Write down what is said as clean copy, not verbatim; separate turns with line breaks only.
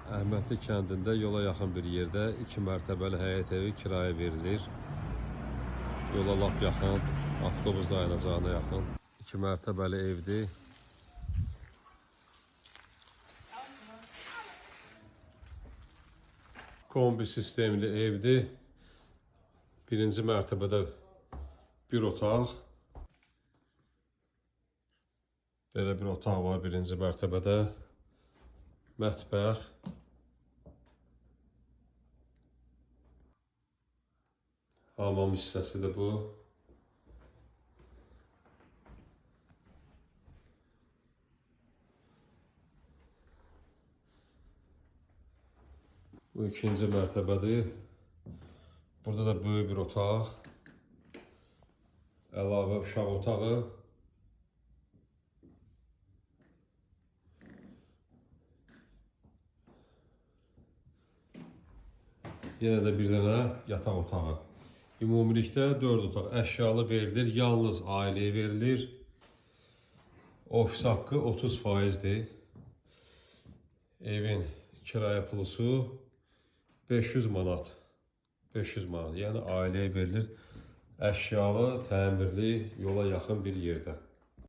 Əhmədli kəndində yola yaxın bir yerdə 2 mərtəbəli həyət evi kirayə verilir. Yola lap yaxın, avtobus dayanacağına yaxın 2 mərtəbəli evdir. Kombi sistemli evdir. Birinci mərtəbədə bir otaq. Belə bir otaq var birinci mərtəbədə. Mətbəx. Hamam hissəsidir bu. Bu ikinci mərtəbədir. Burada da böyük bir otaq. Əlavə uşaq otağı. Yenə də bir dənə yataq otağı. Ümumilikdə 4 otaq əşyalı verilir, yalnız ailəyə verilir. Ofis haqqı 30%'dir. Evin kirayə pulusu 500 manat. 500 manat, yəni ailəyə verilir. Əşyalı, təmirli, yola yaxın bir yerdə.